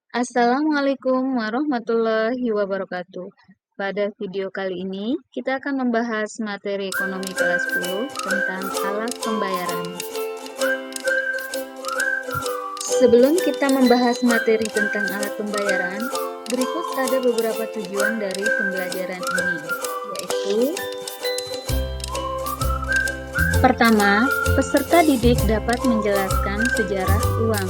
Assalamualaikum warahmatullahi wabarakatuh. Pada video kali ini, kita akan membahas materi ekonomi kelas 10 tentang alat pembayaran. Sebelum kita membahas materi tentang alat pembayaran, berikut ada beberapa tujuan dari pembelajaran ini, yaitu: pertama, peserta didik dapat menjelaskan sejarah uang.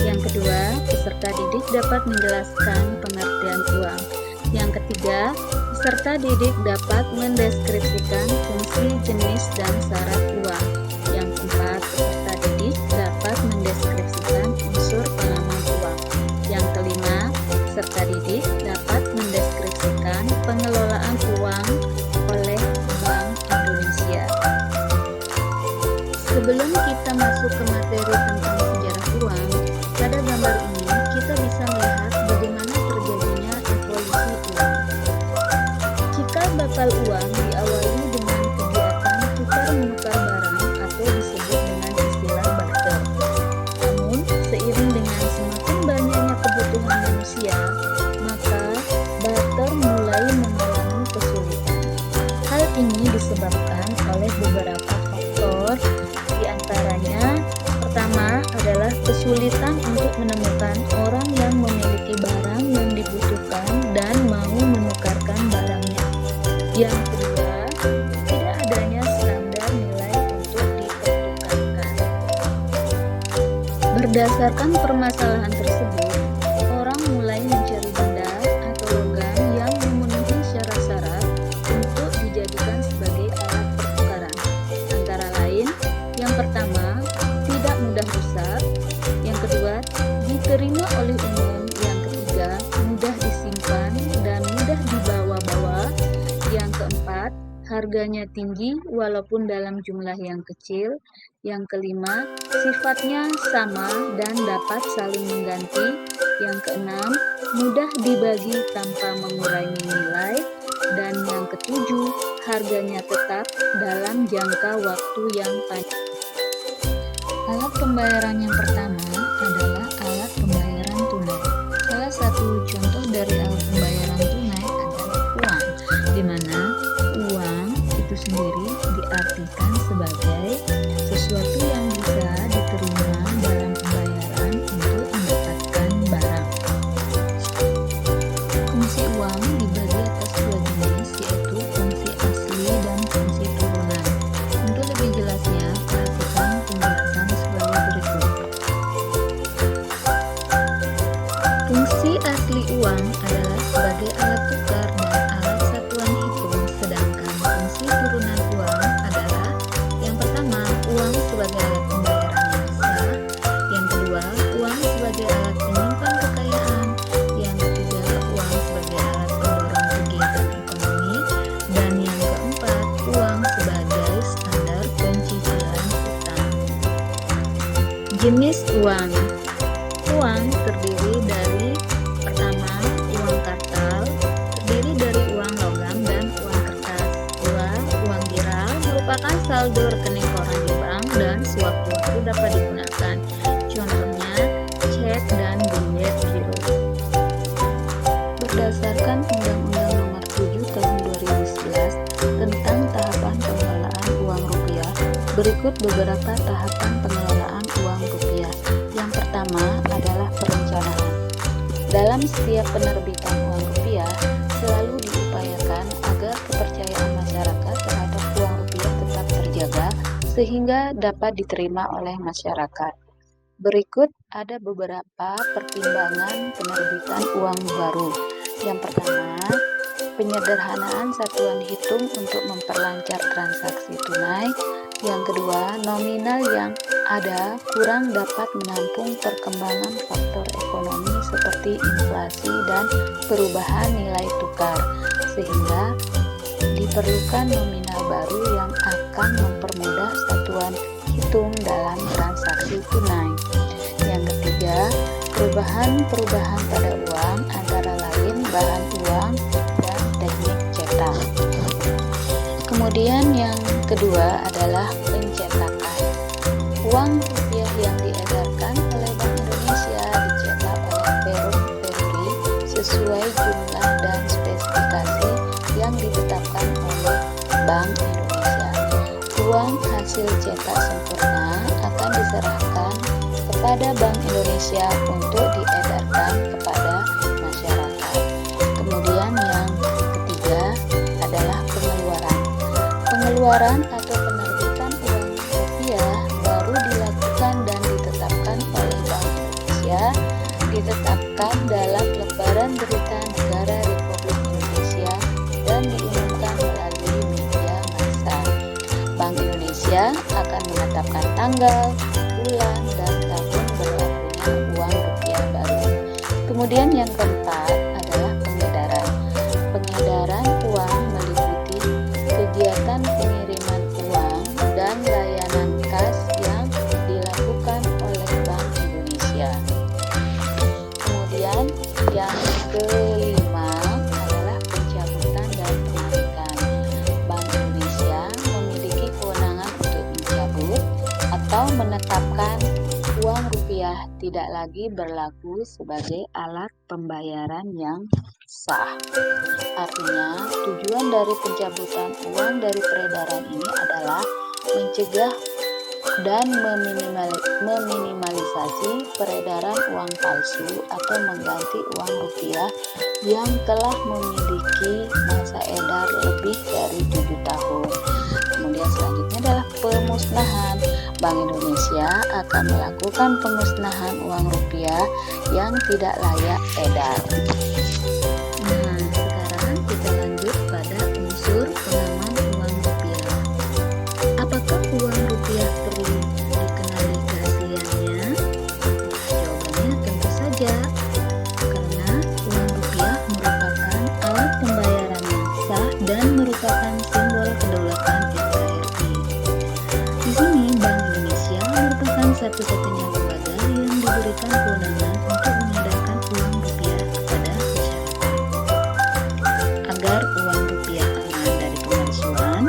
Yang kedua, peserta didik dapat menjelaskan pengertian uang. Yang ketiga, peserta didik dapat mendeskripsikan fungsi, jenis, dan syarat uang. Yang keempat, peserta didik dapat mendeskripsikan unsur pengaman uang. Yang kelima, peserta didik dapat mendeskripsikan pengelolaan uang oleh Bank Indonesia. Sebelum kita masuk ke materi tentang sejarah uang, pada gambar ini kita bisa melihat bagaimana terjadinya evolusi uang. Cikal bakal uang diawali dengan kegiatan tukar-menukar barang atau disebut dengan istilah barter. Namun, seiring dengan semakin banyaknya kebutuhan manusia, maka barter mulai mengalami kesulitan. Hal ini disebabkan oleh beberapa faktor. Di antaranya, pertama adalah kesulitan untuk menemukan orang yang memiliki barang yang dibutuhkan dan mau menukarkan barangnya. Yang kedua, tidak adanya standar nilai untuk dipertukarkan. Berdasarkan permasalahan tersebut, orang mulai mencari benda atau logam yang memenuhi syarat-syarat untuk dijadikan sebagai alat pertukaran. Antara lain, yang pertama, tidak mudah rusak. Yang kedua, diterima oleh umum. Yang ketiga, mudah disimpan dan mudah dibawa-bawa. Yang keempat, harganya tinggi walaupun dalam jumlah yang kecil. Yang kelima, sifatnya sama dan dapat saling mengganti. Yang keenam, mudah dibagi tanpa mengurangi nilai. Dan yang ketujuh, harganya tetap dalam jangka waktu yang panjang. Alat pembayaran yang pertama adalah alat pembayaran tunai. Salah satu contoh dari alat pembayaran tunai adalah uang, di mana uang itu sendiri diartikan sebagai sesuatu yang bisa diterima dalam pembayaran untuk mendapatkan barang. Fungsi uang dibagi atas dua jenis, yaitu fungsi asli dan fungsi turunan. Untuk lebih jelasnya, perhatikan penjelasan sebagai berikut. Fungsi asli uang adalah sebagai alat tukar dan alat satuan hitung, sedangkan fungsi turunan uang adalah: yang pertama, uang sebagai alat pembayaran yang sah. Yang kedua, uang sebagai alat penyimpan kekayaan. Yang ketiga, uang sebagai alat pendorong kegiatan ekonomi. Dan yang keempat, uang sebagai standar pencicilan utang. Jenis uang. Uang terdiri dari: pertama, uang kartal, terdiri dari uang logam dan uang kertas. Dua, uang giral, merupakan saldo rekening koran di bank dan sewaktu-waktu dapat digunakan. Contohnya, cek dan bilet giro. Berdasarkan Undang-Undang Nomor 7 Tahun 2011 tentang tahapan pengelolaan uang rupiah, berikut beberapa tahapan pengelolaan uang rupiah. Yang pertama adalah perencanaan. Dalam setiap penerbitan uang rupiah, selalu diupayakan agar kepercayaan masyarakat terhadap uang rupiah tetap terjaga sehingga dapat diterima oleh masyarakat. Berikut ada beberapa pertimbangan penerbitan uang baru. Yang pertama, penyederhanaan satuan hitung untuk memperlancar transaksi tunai. Yang kedua, nominal yang ada kurang dapat menampung perkembangan faktor ekonomi seperti inflasi dan perubahan nilai tukar, sehingga diperlukan nominal baru yang akan mempermudah satuan hitung dalam transaksi tunai. Yang ketiga, perubahan-perubahan pada uang, antara lain bahan uang dan teknik cetak. Kemudian yang kedua adalah pencetakan. Uang rupiah yang diedarkan oleh Bank Indonesia dicetak oleh perum Indonesia untuk diedarkan kepada masyarakat. Kemudian yang ketiga adalah pengeluaran. Pengeluaran atau penerbitan uang rupiah baru dilakukan dan ditetapkan oleh Bank Indonesia, ditetapkan dalam lembaran berita negara Republik Indonesia dan diumumkan melalui media massa. Bank Indonesia akan menetapkan tanggal, bulan, dan tahun berlakunya uang rupiah baru. Kemudian yang keempat adalah pengedaran. Pengedaran uang meliputi kegiatan pengiriman uang dan layanan kas yang dilakukan oleh Bank Indonesia. Kemudian yang kelima adalah pencabutan dan penarikan. Bank Indonesia memiliki kewenangan untuk mencabut atau menetapkan uang rupiah tidak lagi berlaku sebagai alat pembayaran yang sah. Artinya, tujuan dari pencabutan uang dari peredaran ini adalah mencegah dan meminimalisasi peredaran uang palsu atau mengganti uang rupiah yang telah memiliki masa edar lebih dari 7 tahun. Kemudian selanjutnya adalah pemusnahan. Bank Indonesia akan melakukan pemusnahan uang rupiah yang tidak layak edar. Nah, sekarang kita lanjut pada unsur pengaman uang rupiah. Apakah uang rupiah perlu dikenali keasliannya? Jawabannya tentu saja, karena uang rupiah merupakan alat pembayaran yang sah dan merupakan simbol kedaulatan NKRI. Di sini Bank Indonesia merupakan satu-satunya lembaga yang diberikan kewenangan untuk mengedarkan uang rupiah kepada masyarakat. Agar uang rupiah aman dari pemalsuan,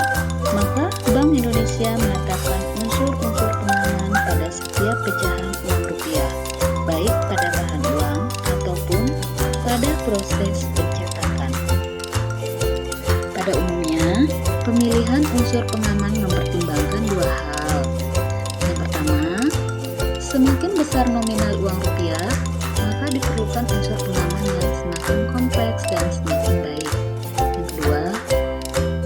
maka Bank Indonesia menetapkan unsur-unsur pengaman pada setiap pecahan uang rupiah, baik pada bahan uang ataupun pada proses pencetakan. Pada umumnya, pemilihan unsur pengaman mempertimbangkan dua hal. Yang pertama, semakin besar nominal uang rupiah, maka diperlukan unsur pengaman yang semakin kompleks dan semakin baik. Yang kedua,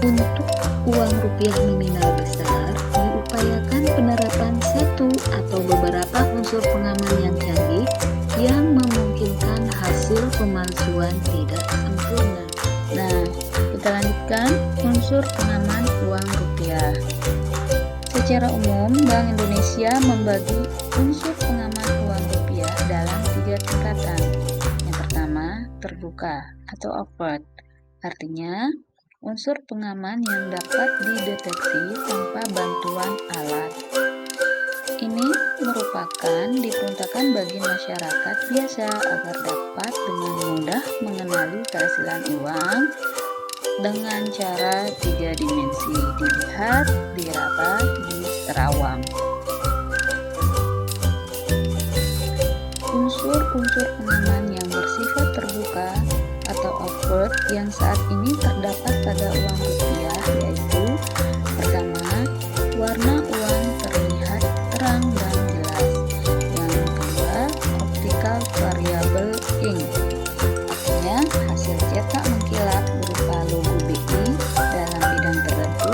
untuk uang rupiah nominal besar, diupayakan penerapan satu atau beberapa unsur pengaman yang canggih yang memungkinkan hasil pemalsuan tidak sempurna. Nah, kita lanjutkan unsur pengaman uang rupiah. Secara umum, Bank Indonesia membagi unsur pengaman uang rupiah dalam 3 tingkatan. Yang pertama, terbuka atau overt. Artinya, unsur pengaman yang dapat dideteksi tanpa bantuan alat. Ini merupakan diperuntukkan bagi masyarakat biasa agar dapat dengan mudah mengenali keaslian uang dengan cara 3 dimensi: dilihat, diraba, diterawang. Unsur-unsur pengaman yang bersifat terbuka atau overt yang saat ini terdapat pada uang rupiah yaitu: pertama, warna uang terlihat terang dan jelas. Yang kedua, optical variable ink. Artinya, hasil cetak mengkilap berupa logo BI dalam bidang tertentu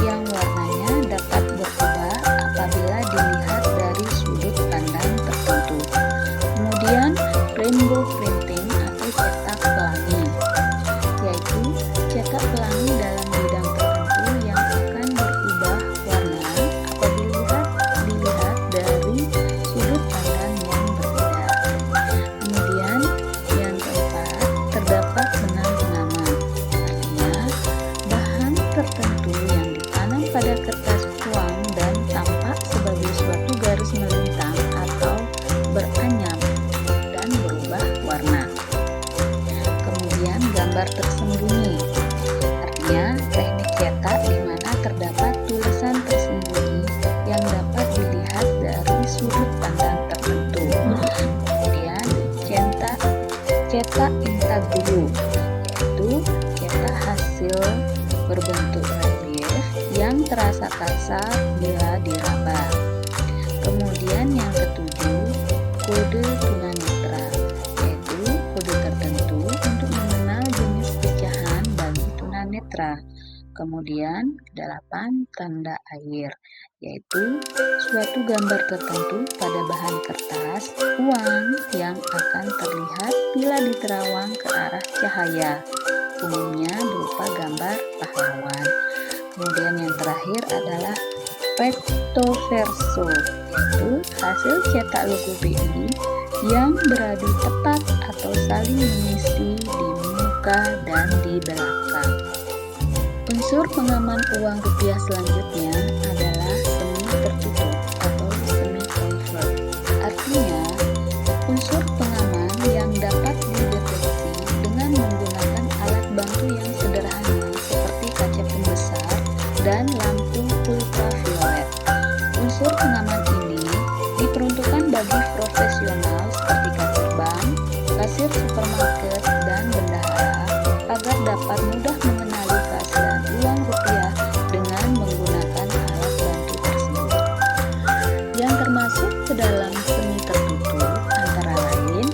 yang warnanya dapat berubah apabila dilihat dari sudut pandang tertentu. Kemudian, rainbow printing atau cetak pelangi, yaitu cetak pelangi dalam bidang tertentu yang akan berubah warna apabila dilihat dari sudut pandang yang berbeda. Kemudian yang keempat, terdapat benang pengaman. Artinya, bahan tertentu yang ditanam pada kertas uang dan tampak sebagai suatu garis melintang atau beranyam dan berubah warna. Kemudian gambar tersembunyi. Artinya, teknik cetak di mana terdapat tulisan tersembunyi yang dapat dilihat dari sudut pandang tertentu. Kemudian, cetak intaglio, yaitu cetak hasil berbentuk relief yang terasa kasar bila diraba. Kemudian yang ketujuh, kode tunanetra, yaitu kode tertentu untuk mengenal jenis pecahan bagi tunanetra. Kemudian 8 tanda air, yaitu suatu gambar tertentu pada bahan kertas uang yang akan terlihat bila diterawang ke arah cahaya, umumnya berupa gambar pahlawan. Kemudian yang terakhir adalah recto verso, yaitu hasil cetak logo BI yang beradu tepat atau saling mengisi di muka dan di belakang. Unsur pengaman uang rupiah selanjutnya adalah semi tertutup atau semi covered. Artinya, unsur pengaman yang dapat dideteksi dengan menggunakan alat bantu yang sederhana seperti kaca pembesar dan lampu ultraviolet. Unsur pengaman ini diperuntukkan bagi profesional seperti kasir bank, kasir supermarket, dan bendahara agar dapat mudah mengenali keaslian uang rupiah dengan menggunakan alat bantu tersebut. Yang termasuk ke dalam semi tertutup antara lain,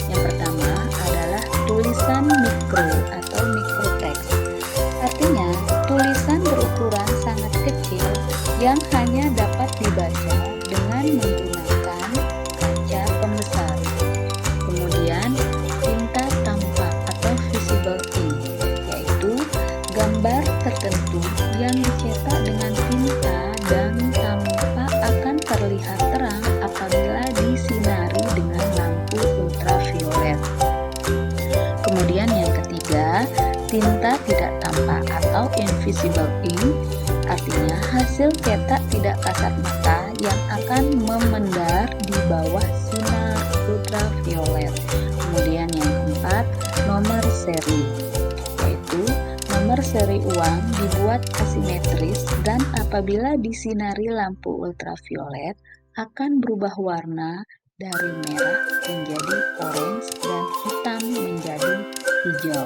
yang pertama adalah tulisan mikro atau microtext. Artinya, tulisan berukuran sangat kecil yang hanya dapat dibaca dengan menggunakan kaca pembesar. Kemudian, tinta tampak atau visible ink, yaitu gambar tertentu yang dicetak dengan tinta dan tampak akan terlihat terang apabila disinari dengan lampu ultraviolet. Kemudian yang ketiga, tinta tidak tampak atau invisible ink, artinya hasil cetak tidak kasat mata yang akan memendar di bawah sinar ultraviolet. Kemudian yang keempat, nomor seri, yaitu nomor seri uang dibuat asimetris dan apabila disinari lampu ultraviolet akan berubah warna dari merah menjadi orange dan hitam menjadi hijau.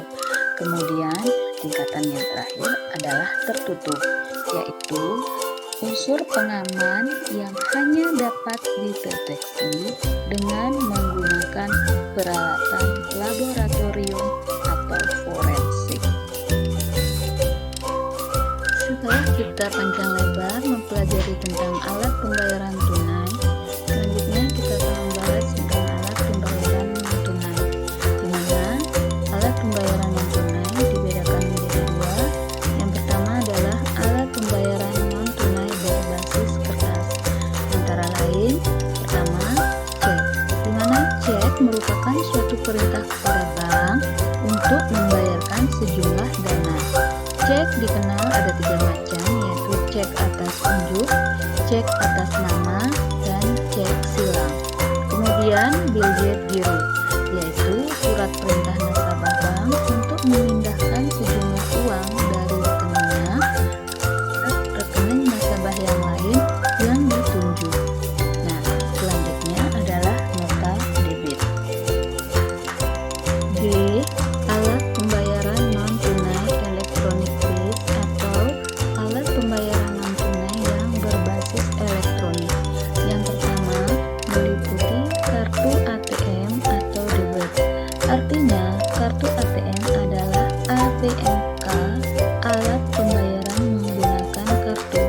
Kemudian tingkatan yang terakhir adalah tertutup, yaitu unsur pengaman yang hanya dapat dideteksi dengan menggunakan peralatan laboratorium atau forensik. Setelah kita panjang lebar mempelajari tentang alat pembayaran tunai, selanjutnya kita akan membahas tentang alat pembayaran non tunai, di mana alat pembayaran non tunai dibedakan menjadi dua. Yang pertama adalah alat pembayaran non tunai berbasis kertas, antara lain pertama cek, di mana cek merupakan suatu perintah kepada bank untuk membayarkan sejumlah dana. Cek dikenal ada 3 macam, yaitu cek atas unjuk, cek atas nama, dan cek silang. Kemudian biljet giro, yaitu surat perintah nasabah bank untuk memindahkan sejumlah uang dari rekeningnya ke rekening nasabah yang lain yang ditunjuk. Nah, selanjutnya adalah nota debit. B. Alat pembayaran non tunai elektronik base atau alat pembayaran non tunai yang berbasis elektronik. Yang pertama meliputi kartu ATM atau debit. Artinya, kartu ATM adalah APMK, alat pembayaran menggunakan kartu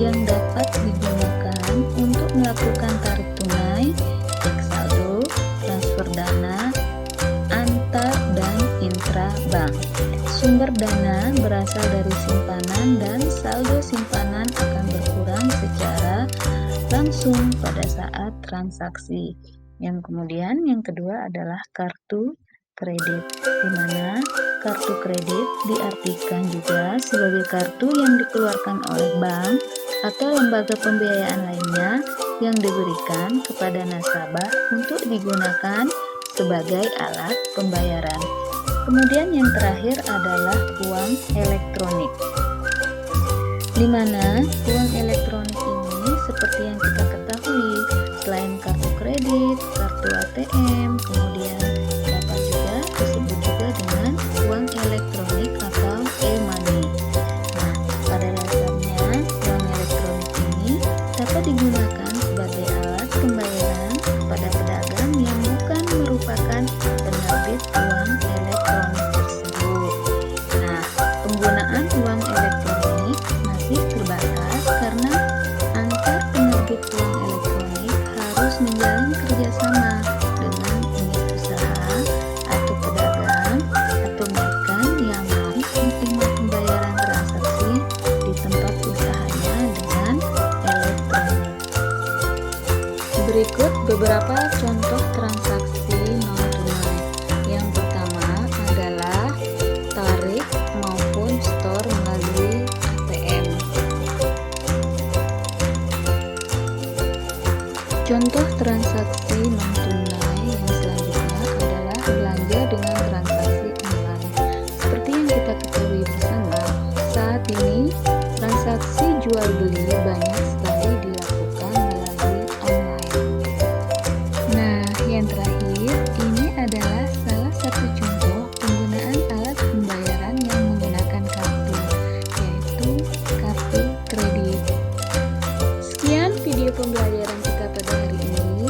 yang dapat digunakan untuk melakukan tarik tunai, cek saldo, transfer dana, antar dan intra-bank. Sumber dana berasal dari simpanan dan saldo simpanan akan berkurang secara langsung pada saat transaksi. Yang kemudian yang kedua adalah kartu kredit, di mana kartu kredit diartikan juga sebagai kartu yang dikeluarkan oleh bank atau lembaga pembiayaan lainnya yang diberikan kepada nasabah untuk digunakan sebagai alat pembayaran. Kemudian yang terakhir adalah uang elektronik, di mana uang elektronik ini seperti yang kita ketahui, selain kartu kredit, kartu ATM, kemudian dapat juga disebut juga dengan uang elektronik atau e-money. Nah, pada dasarnya uang elektronik ini dapat digunakan sebagai alat pembayaran kepada pedagang belanja dengan transaksi online. Seperti yang kita ketahui bersama, saat ini transaksi jual beli banyak sekali dilakukan melalui online. Nah, yang terakhir ini adalah salah satu contoh penggunaan alat pembayaran yang menggunakan kartu, yaitu kartu kredit. Sekian video pembelajaran kita pada hari ini.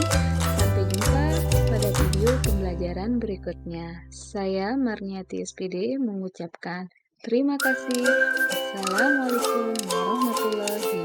Sampai jumpa pada video pembelajaran berikutnya. Saya Marniati SPD mengucapkan terima kasih. Assalamualaikum warahmatullahi